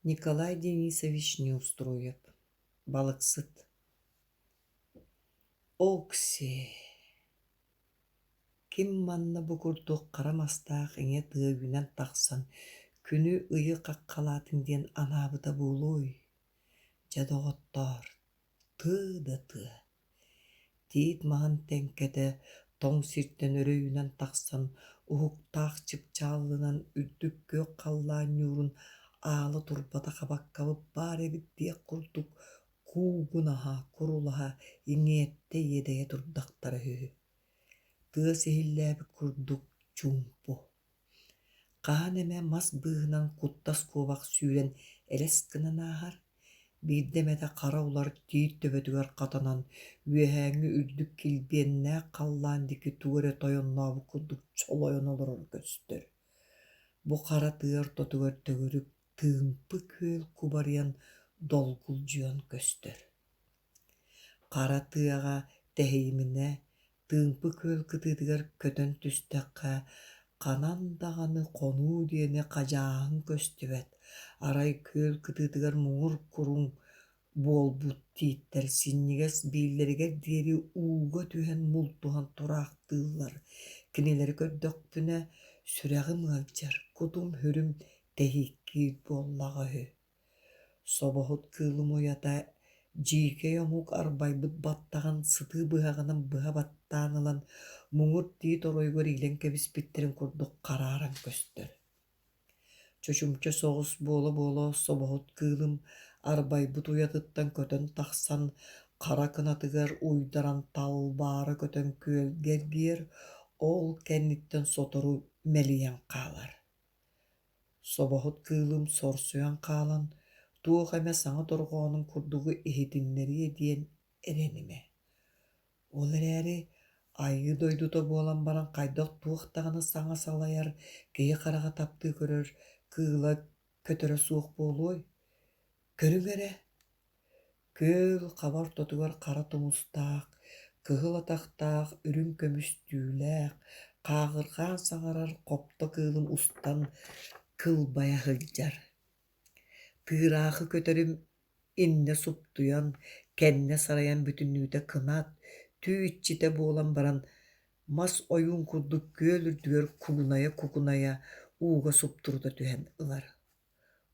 Николай Денисович Неустроев. Балыксыт. Окси. Ким манна бу курдук карамастаах эҥе тыабынан тахсан күнү ыйы каккалаатын диэн анаабыта буулуй. Жадоҕоттоор. Тыа да тыа. Тиит маһын теңкэте тоҥ сиртэн өрөйүнэн тахсан уһуктаах чыпчааллынан үрдүк көөх халлаан ньуурун аалы турбата хабаккабыт баар эбит диэк курдук куугунаһа, курулаһа иҥиэтте иэдэйэ турдахтара үһү. Тыа сиһиллээбит курдук чуумпу. Хаһан эмэ мас быыһынан куттас куобах сүүрэн элэс гынанааһар, биирдэмэтэ хара улар тиит төбөтүгэр хатанан үөһээҥҥи үрдүк килбиэннээх халлаан дики тугары тойоннообут курдук чолойон олорор көстөр. Бу хара тыар тотугар төгөрүк тыымпы күөл кубарыан долгулдьуон көстөр. Хара тыаҕа тэһииминэ тыымпы күөл кытыытыгар көтөн түстэххэ ханан даҕаны хонуу диэни хадьааһын көстүбэт, арай күөл кытыытыгар муҥур куруҥ буолбут тииттэр синньигэс бииллэригэр диэри ууга түһэн мултуһан тураахтыыллар, кинилэри көрдөхпүнэ сүрэҕим ыалдьар, кутум хүрүм тэһииккиит буоллаҕа үһү. Собоһут кыылым уйата дьиикэй омук арбайбыт баттаҕын сытыы быһаҕынан быһа баттаан ылан муҥур тиит оройгор иилэн кэбиспиттэрин курдук харааран көстөр. Чочумча соҕус буола-буола собоһут кыылым арбайбыт уйатыттан көтөн тахсан хара кынатыгар уйдаран талбаара көтөн күөлгэр биэр ол кэнниттэн сотору мэлийэн хаалар. Собоһут кыылым сорсуйан хаалан туох эмэ саҥа торҕоонун курдугу иһитиннэрийэ диэн эрэниме. Ол эрээри айыы дойдута буолан баран хайдах туохтаҕына саҥа салайар киһи хараҕа таптыы көрөр кыыла көтөрө суох буолуой. Көрүҥ эрэ, күөл хабар тотугар хара тумустаах, кыһыл атахтаах үрүҥ көмүстүүлээх, хааҕырҕаан саҥарар хопто кыылым устан кылбайа сылдьар. Тыыраахы көтөрүм иннэ суптуйан, кэннэ сарайан бүтүннүүтэ кынат, түү иччитэ буолан баран мас ойуун курдук күөл үрдүгэр кукуная ууга суптурута түһэн ылар.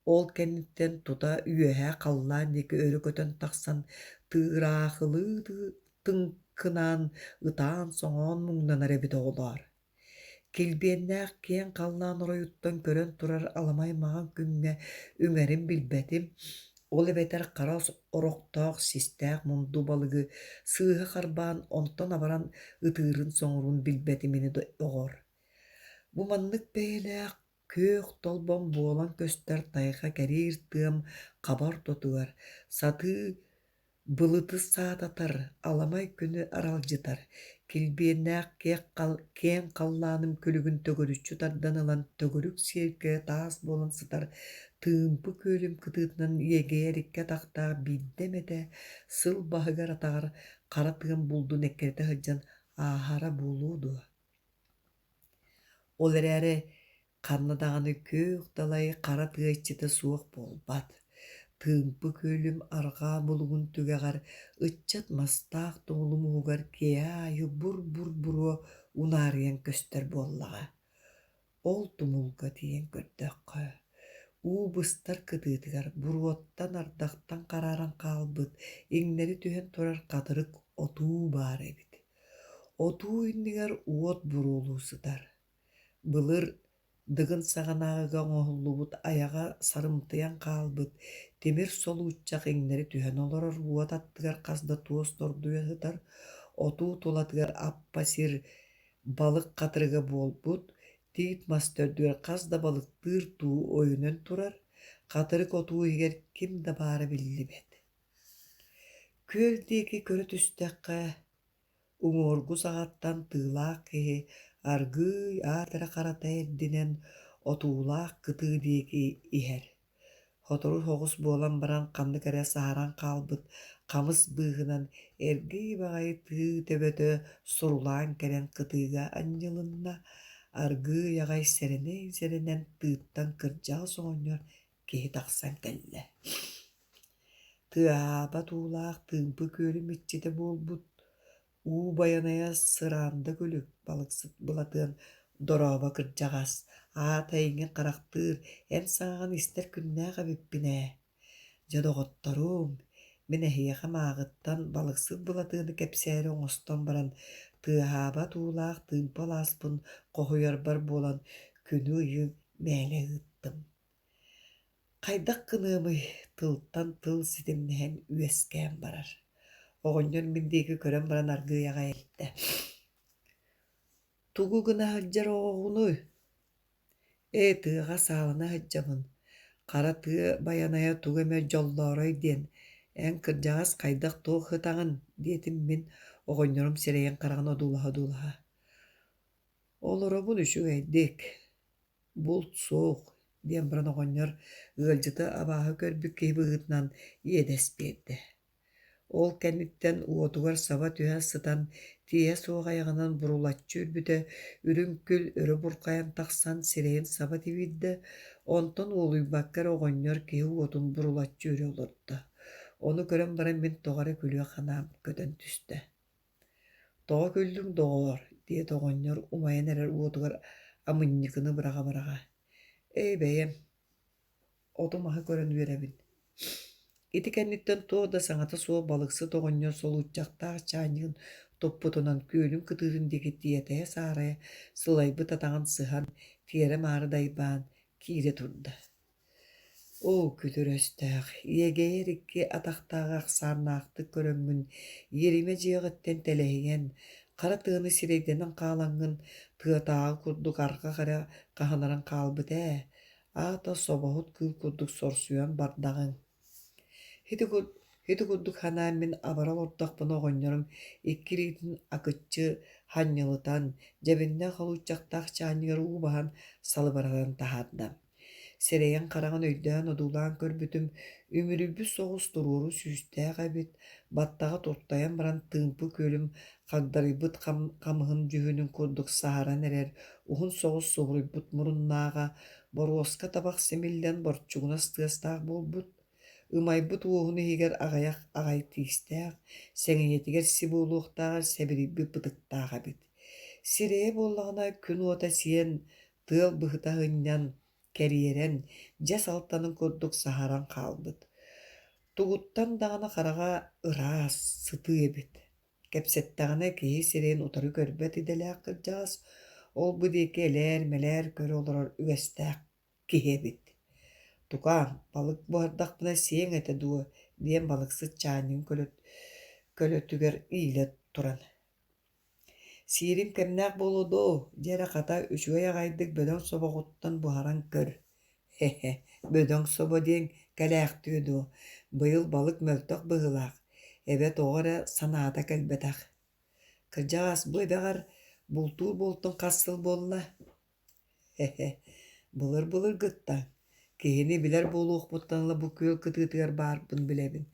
Ол кэнниттэн тута үөһээ халлаан дики өрө көтөн тахсан тыыраахылыы тыңкынаан ытаан соҥоон муҥнанар эбит оҕолоор. Килбиэннээх киэн халлаан оройуттан көрөн турар аламай маҕан күҥҥэ үҥэрин билбэтим, ол эбэтэр хара орохтоох систээх мунду балыгы сыыһа харбаан онтон абаран ытыырын соҥурун билбэтимини оҕор. Бу маннык бэйэлээх күөх толбон буолан көстөр тайха кэриир тыам хабар тотугар, сатыы былыты саататар, аламай күнү аралдьытар, килбиэннээх киэн халлааным күлүгүн төгөрүччү тардан ылан төгөрүк сиэргэ таас буолан сытар тыымпы күөлүм кытыытынан иэгэйэ эрикке тахтаах биирдэмэтэ сыл баһыгар атаҕар хара тыам булдун эккирэтэ сылдьан ааһара буолуо дуо. Ол эрээри ханна даҕаны күөх далай хара тыаччыта суох буолбат. Тыымпы күөлүм арҕаа булугун түгэҕэр ыччат мастаах туҥулум уһугар киэээйы бур-буруо унаарыйан көстөр буоллаҕа. Ол тумулга тиийэн көрдөххө. Уу быстар кытыытыгар буруоттан ардахтан харааран хаалбыт, иҥнэри түһэн турар хатырык отуу баар эбит. Отуу иннигэр уот буруулуу сытар. Былыр дыгын саҕанааҕыга оҥоһуллубут аяҕа сарымтыйан хаалбыт, тимир солууччах иҥнэри түһэн олорор уот аттыгар хасда туос тордуйа сытар, отуу тулатыгар аппа сир балык хатырыга буолбут, тиит мас төрдүгэр хас да балыктыыр туу ойунан турар, хатырык отуу иһигэр ким да баара биллибэт. Күөл диэки көрө түстэххэ уҥуоргу саҕаттан тыылаах киһи аргыый аатара харата эрдинэн отуулаах кытыы диэки иһэр. Хотору соҕус буолан баран ханнык эрэ сааран хаалбыт хамыс быыһынан эргий баҕайы тыыы төбөтө сурулаан кэрэн кытыыга анньылынна аргыый аҕай сэрэнэн тыыттан кырдьаҕы соҕонньор киһи тахсан кэллэ. Тыаба туулаах тыымпы күөлүм иччите буолбут. уу баяная сыраанда көлүк балыксыт булатыан дорооба кырдьаҕас. Тайыҥҥа харахтыыр эн саҥаҕын истэр күннээҕэ биппинэ. Дьодоҕотторуум, мин эһиэхэ мааҕыттан балыксыт булатыаны кэпсээри оҥостон баран тыаһааба туулаах тыымпы алааспын хоһуйарбар буолан күнү ыйы мээлэ ыыттым. Хайдах кыныамый тылтан тыл ситимнэһэн үөскээн барар. Оҕонньор мин диэки көрөн баран аргыыйаҕа элтэ. Тугу гына сылдьар оҕоҕуну. Тыаҕа саалана сылдьамын. Хара тыа баяная тугу эмэ дьоллоорой диэн, эн кырдьаҕас хайдах туох сытаҕын диэтим мин оҕонньорум сирэйэн хараҕын одуулаһа. Олоробун үчүг эйдик, булт суох диэн баран оҕонньор ыалдьыта абааһы көрбүк киһи быһыытынан иэдэспиэрдэ. Ол кэнниттэн уотугар саба түһэн сытан тиэһэ суох айаҕынан бурулаччы үрбүтэ үрүҥкүл өрө бурхайан тахсан сирэйин саба тибиирдэ, онтон уолуйбаккар оҕонньор киһи уотун бурулаччы үрэ олордо. Ону көрөн баран мин тоҕо эрэ күлүөх ханаам көтөн түстэ. «Тоҕо күллүҥ доҕоор» диэт оҕонньор умайан эрэр уотугар амынньыкыны быраҕа. Бэйэм, отум аһы көрөн үөрэбин. Ити кэнниттэн туох да саҥата суох балыксыт оҕонньор солууччахтаах чаанньыгын топпутунан күөлүм кытыырын диэки тиэтэһэ саарайа сылайбыт атаҕын сыһан тиэрэ маары дайбаан киирэ турда. Күтүрөстөөх, иэгэйэр икки атахтааҕа ахсаарнаахтык көрөммүн, иеримэ дьиэҕэттэн тэлэһиэн, хара тыаны сирэйдэнэн хаалаҥҥын тыатааҕы курдук арҕах эрэ хаһынаран хаалбыт аата собоһут кыыл курдук сорсуйан бардаҕыҥ. Хити курдук ханаан мин абара олордохпун оҕонньорум иккириитин акыччы ханньылытан, дьэбиннээн холууччахтаах чаанньыгар уубаһан салыбараран таһаардам. Сирэйэн хараҕын өйдөөн одуулаан көрбүтүм, үмүрүбүс соҕус турууру сүүстээх эбит, баттаҕа туртайан баран тыымпы күөлүм хагдарыйбыт хамыһын дьүһүнүн курдук саһаран эрэр уһун соҕус суһуруйбут муруннааҕа боруоска табах симиллэн борчугуна стыастаах буолбут. Ымайбыт уоһуну иһигэр аҕайах аҕай тиистээх, сэҥиэтигэр сибуулуохтааҕар сэбирийбит бытыктаах эбит. Сирэйэ буоллаҕына күн уота сиэн, тыал быһыта хынньан, кэриэрэн, дьэ салтанын курдук саһаран хаалбыт. Тугуттан даҕаны хараҕа ыраас, сытыы эбит. Кэпсэттэҕинэ киһи сирэйин утары көрбөт идэлээх кырдьаҕас, ол бу диэки элээр мэлээр көрө олорор үөстээх киһи эбит. «Тукаам, балык буһардахпына сиэҥ этэ дуо» диэн балыксыт чаанньыгын көлөтүгэр иилэ туран. «Сиирим кэмнээх буолуо диэрэ хата үчүгэй аҕайдык бөдөҥ собоҕуттан буһаран көр». Бөдөҥ собо диэҥ кэлээхтүö дуо, быйыл балык мөлтөх быһыылаах, эбэ тоҕо эрэ санаата кэлбэтэх. Кырдьаҕас, бу эбэҕэр бултуур буолтун хассыл буолла. Былыр гыттаҥ, киһини билэр буолуохпуттан бу күөл кытыытыгар баарбын билэбин.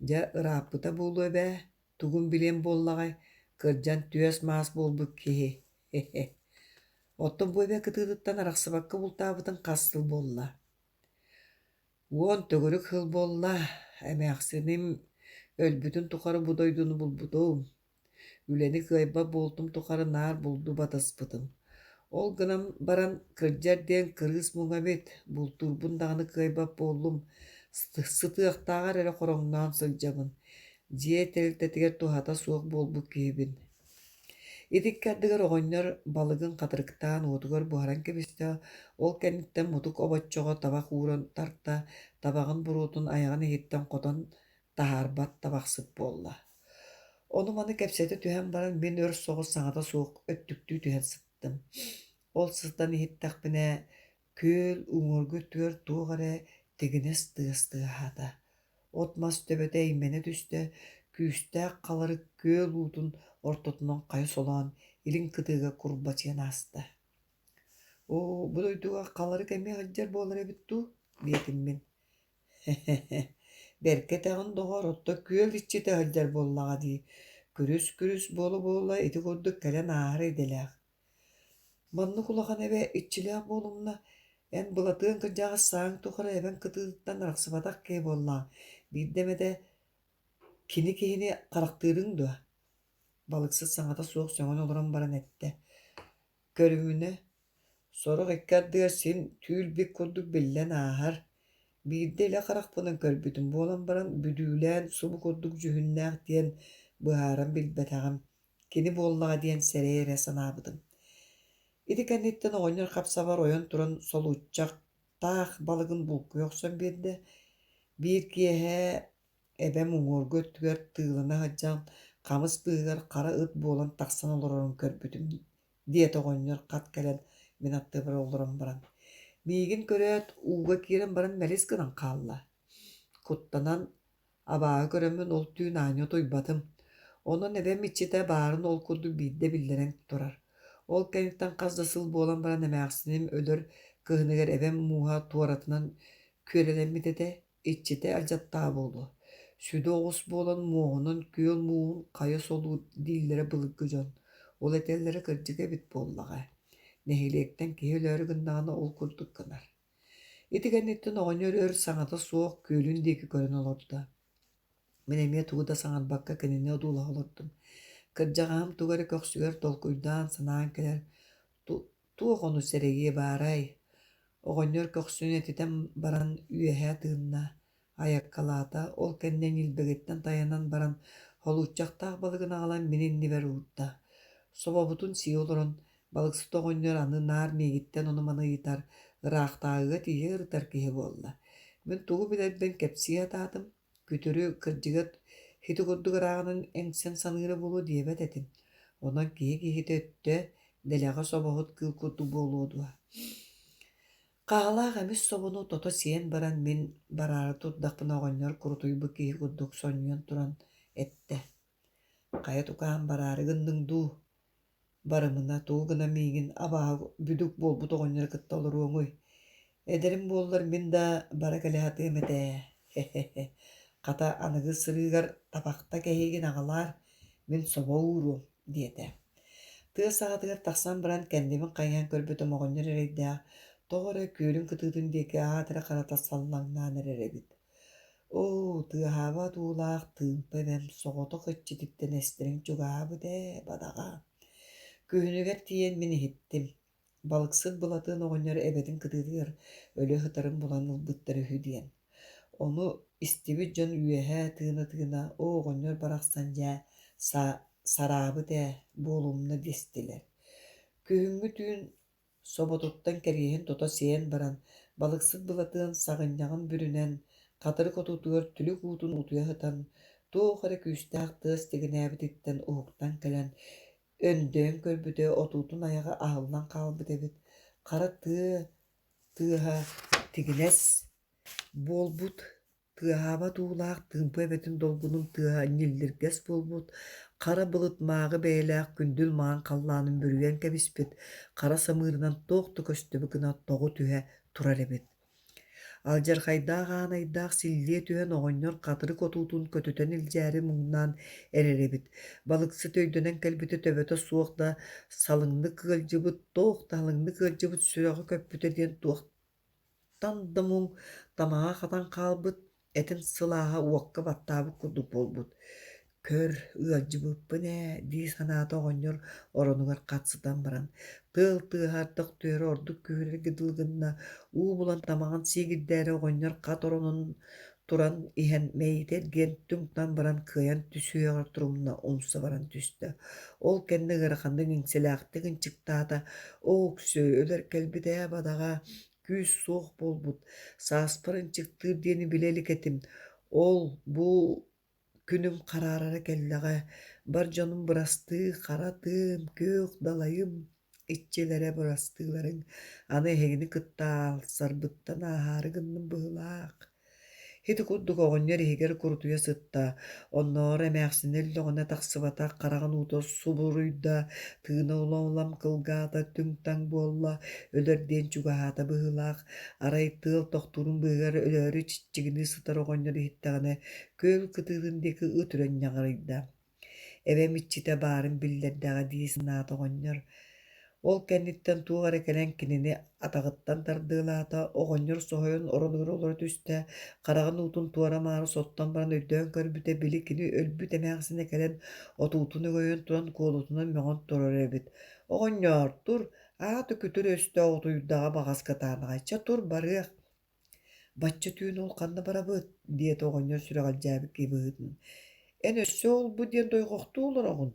Дьэ ырааппыта буолуо эбээ, тугун билиэн буоллаҕай, кырдьан түөс маас буолбут киһи. Оттон бу эбээ кытыытыттан арахсыбакка бултаабытын хассыл буолла. Уон төгүрүк хыл буолла, эмээхсиним өлбүтүн тухары будойдуну булбутум. Үлэни кыайба буолтум тухары наар булду батаспытым. Ол гынам баран кырдьар диэн кырыыс муҥабит, бултуурбун даҕаны кыайбап буоллум, сытыахтааҕар эрэ хороҥноон сылдьабын. Дьиэ тэлтэтигэр туһата суох буолбут киһибин. Итикки ардыгар оҕонньор балыгын хатырыктаан уотугар буһаран кэбистэ, ол кэнниттэн мутук обоччоҕо табах ууран тарта, табаҕын буруутун айаҕын иһиттэн хотон таһаарбат табахсыт буолла. Ону маны кэпсэтэ түһэн баран мин өр соҕус саҥата суох өттүктүү түһэн сыттым. Ол сыстан иһиттэхпинэ, күөл уҥургу түөр туох эрэ тигинэс тыастыаһаата. От мас төбөтө эймэнэ түстэ, күүстээх халарык күөл уутун ортотунан хайа солоон илин кытыыга курбатыан ааста. Бу дойдуга халарык эмиэ сылдьар буолар эбит дуу диэтим мин. Бэркэтэҕин доҕор отто күөл иччитэ сылдьар буоллаҕа дии, күрүс буола ити курдук кэлэн ааһар иделээх. Маннык улахан эбэ иччилээх буолумна, Эн булатын кырдьаҕас сааҥ тухара эбэн кытыыттан арахсыбатах киһи буоллаҕа. Биирдэмэтэ кини киһини харахтыырыҥ дуо. Балыксыт саҥата суох сөҥөн олорон баран этэ. Көрүҥүнэ сорох икки ардыгар син түүл бик курдук биллэн ааһар. Биирдэ илэ харахпынан көрбүтүм буолан баран бүдүүлээн субу курдук жүһүннээх диэн быһааран билбэтэҕим. Кини буоллаҕа диэн сэрээ эрэ санаабытым. Ити кэнниттэн оҕонньор хапсабар ойон туран солууччах таах балыгын булкуй охсон биэрдэ биир киэһэ эбэм уҥуоргу өттүгэр тыылана хадьаан хамыс быыгар хара ыт буолан тахсан олорорун көрбүтүм диэт оҕонньор хат кэлэн мин аттыыбар олорон баран. Миигин көрөөт ууга киирэн баран мэлис гынан хаалла. Куттанан абааһы көрөммүн ол түүн аанньа туйбатым. Онон эбэм иччитэ баарын ол курдук биирдэ биллэрэн турар. Ол кэнниттэн хас да сыл буолан баран эмээхсиним өлөр кыһыныгар эбэм мууһа туоратынан күөрэлэммитэтэ иччитэ алдьаттаах буолуо. Сүдү оҕус буолан муоһунун күөл муун хайа солуу дииллэрэ былыггы дьон. Ол этэллэрэ кырдьык эбит буоллаҕа. Нэһилиэктэн киһи өлөөрү гыннаҕына ол курдук гынар. Ити кэнниттэн оҕонньор өр саҥата суох күөлүн диэки көрөн олордо. Мин эмиэ тугу да саҥарбакка кинини одуулаһа олордум. Кырдьаҕаһым тугары көхсүгэр толкуйдаан санаан кэлэр туох ону сэрэйиэ баарай. Оҕонньор көхсүн этитэн баран үөһэ тыынна айаккалаата ол кэннэн илбэгиттэн тайанан баран холууччахтаах балыгын аҕалан мин иннибэр уутта. Собобутун сии олорон балыксыт оҕонньор аны наар миигиттэн ону маныйытар, ыраахтааҕыга тиийэ ырытар киһи буолла. Мин тугу билэрбэн кэпсиэ атаатым, күтүрү кырдьыгат хити курдук арааҕынан эҥсэн саныыра буолуо диэбэт этим. Онон киһи киһитэ өттө дэлэҕэ собоһут кыыл курдук буолуо дуо. Хаалаах эмис собону тото сиэн баран мин бараары турдахпын оҕонньор курутуйбу киһи курдук сонньуон туран этэ. Хайа тукаан бараары гынныҥ дуу. Барымына туу гына миигин абааһы бүдүк буолбут оҕонньор кытта олоруоҥуй. Эдэрим буоллар мин да бара кэлэһэтыам этэ. Хе-хе-хе. Хата аныгы сырыыгар табахта кэһиигин аҕалаар мин собо ууруом диэтэ. Тыа саҕатыгар тахсан баран кэннибин хайыһан көрбүтүм оҕонньор эрэйдээх тоҕо эрэ күөлүн кытыытын диэки аатыра харата саллаҥнаан эрэрэбит. Оо, тыаһаабы атуулаах тыымпа эбэм соҕото кыччытыттан эстириҥ чугаабыт бадаҕа. Күһүнүгэр тиийэн мин иһиттим. Балыксыт былатыын оҕонньор эбэтин кытыытыгар өлө хытарым булан ылбыттар үһү диэн. Ону истибит дьон үөһэ тыына оҕонньор барахсан дьаа сараабыт буолуумна диэстилэр. Күһүҥҥү түүн соботуттан кэргиһин тото сиэн баран балыксыт былатыын саҕынньаҕын бүрүнэн хатыры котуутугар түлүк уутун утуйа хытан туох эрэ күүстээх тыас тигинээбититтэн уһуктан кэлэн өндөөн көрбүтэ отуутун аяҕа аһыллан хаалбыт эбит. Хара тыаһа тигинэс буолбут. Тыаһаабы атуулаах тыымпы эбэтин долгунум тыаһа ньиллиргэс буолбут. Хара былытмааҕы бэйэлээх күндүл маан халлаанын бүрүгэн кэбиспит. Хара самыырынан туохту көстөбү гына тоҕу түһэ турар эбит. Алдьархайдаах аанайдаах силлиэ түһэн оҕонньор хатыры котуутун көтүтэн илдьээри муҥнаан эрэрэбит. Балыксыт өйдөнэн кэлбитэ төбөтө суох да салыҥны кыалдьыбыт, туох да халыҥны кыалдьыбыт сүрэҕэ көппүтэ диэн туохтан да муҥ тамаҕа хатан хаалбыт, этин сылааһа уокка баттаабыт курдук буолбут. Көр, ыалдьыбыппын дии санаата оҕонньор оронугар хатсытан баран. Тыал тыаһаардах түөрэ ордук күһүлэр гыдылгынна уу булан тамаҕын сиигирдээри оҕонньор хат оронун туран иһэн мэйитэ диэн түҥтан баран кыайан түсүөҕэр турумна умса баран түстэ. Ол кэннэ ыараханнык иҥсэлээхтик ынчыктаата ооксүö өлөр кэлбит бадаҕа күүс суох буолбут. Сааспар ынчыктыыр диэни билэлик этим. Ол бу күнүм хараарара кэллэҕэ бар дьонум бырастыы хара тыым, күөх далайым иччилэрэ бырастыыларыҥ аны эһигини кыттаалсарбыттан ааһаары гынным быһыылаах. Хити курдук оҕонньор иһигэр курутуйа сытта, оннооро эмээхсини өллөҕүнэ тахсыбатах хараҕын ууту субуруйда тыына улам кылгаата түҥтаҥ буолла өлөр диэн чугаһаата быһыылаах. Арай тыал тохтуурун быыгар өлөөрү чиччигини сытар оҕонньор иһиттэҕинэ күөл кытыытын диэки ыт үрэн ньаҕарыйда. Эбэм иччитэ баарын биллэрдэҕэ дии санаата оҕонньор. Ол кэнниттэн тугар экенен кинини атаҕыттан тардыылаата, оҕонньор соһуйан оронугар олоро түстэ, хараҕын уутун туора маары соттон баран өйдөөн көрбүтэ били кини өлбүт эмээхсин экэлэн отуутун өгөйөн туран куолутунан мөҕөн турар эбит. Оҕонньоор, тур, ааты күтүр өстөө утуйдаҕа баҕас кытаанаҕайча тур барыах. Бачча түүн ол ханна барабыт, диэт оҕонньор сүрэҕэлдьээбит киибыһытын. Эн өссө ол бу диэн дойҕохтуу олор оҕун.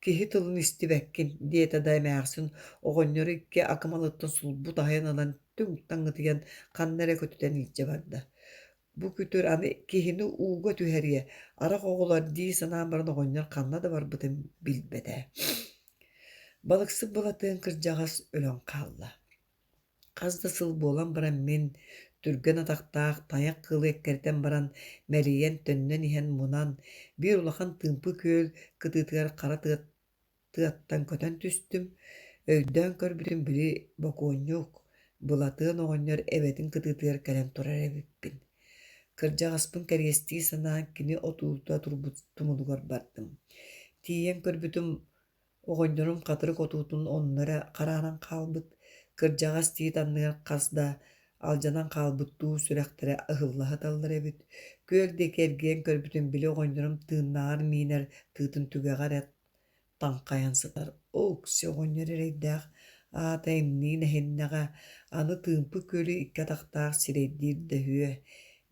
Киһи тылын истибэккин, диэtä да эмээхсин оҕонньоро икки акымалыттан сулбут аһайан ылан түҥ таҥҥытыйан ханна эрэ көтүтэн илдьэ барда. Бу күтүр аны киһини ууга түһэрийэ, арах оҕолор дии санаан баран оҕонньор ханна да барбытын билбэтэ. Балыксык балатыын кырдьаҕас өлөн хаалла. Хас да сыл буолан баран мин түргэн атахтаах тайах кыылы эккэритэн баран мэлийэн төннөн иһэн мунан биир улахан тыымпы күөл кытыытыгар хара тыаттан көтөн түстүм, өйдөөн көрбүтүм били бокуонньук, булатыын оҕонньор эбэтин кытыытыгар кэлэн турар эбиппин. Кырдьаҕаспын кэриэстии санаан кини отуута турбут тумунугар бардым. Тиийэн көрбүтүм оҕонньорум хатырык отуутун оннора хараанан хаалбыт, кырдьаҕас тии танныгар хас да алдьанан хаалбыттуу сүрэхтэрэ ыһыллаһа таллар эбит. Күөл диэки эргиэн көрбүтүм били оҕонньорум тыыннаҕар миинэр тыытын түгэҕэр таҥхайан сытар. Укси оҕонньор эрэйдээх аата эмнии нэһиннэҕэ аны тыымпы күөлү икки атахтаах сирэйдиир да үө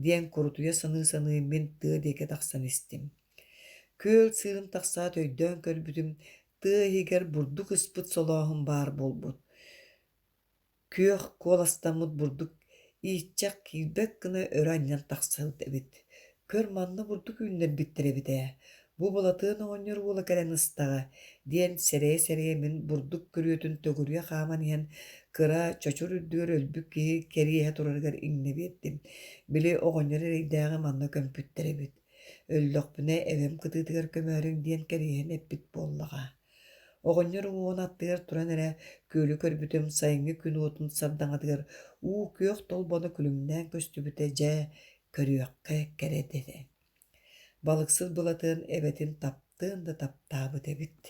диэн курутуйа саныы мин тыа диэки тахсан истим. Күөл сыырын тахсаат өйдөөн көрбүтүм тыа иһигэр бурдук ыспыт солооһун баар болбут. Күөх куоластаммыт бурдук ииччэх киирбэк гына өрө анньан тахсыбыт эбит. Көр манна бурдук үүннэрбиттэр эбит ээ. Бу балатыын оҕонньор уола кэлэн ыстаҕа диэн сэрээ мин бурдук көрүөтүн төгүрүө хааман иһэн кыра чочур үрдүгэр өлбүк киһи кэриэһэ турарыгар иҥнэбиэттим. Били оҕонньор эрэйдээҕи манна көмпүттэр эбит. Өллөхпүнэ эбэм кытыытыгар көмөөрүҥ диэн кэриэһэн эппит буоллаҕа. Оҕонньор уон аттыгар туран эрэ күөлү көрбүтүм сайыҥҥы күн уотун сардаҥатыгар уу күөх толбоно күлүмнээн көстүбүтэ дьэ көрүөххэ кэрэдэдэ. Балыксыз былатыын эбэтин таптыын да таптаабыт эбит.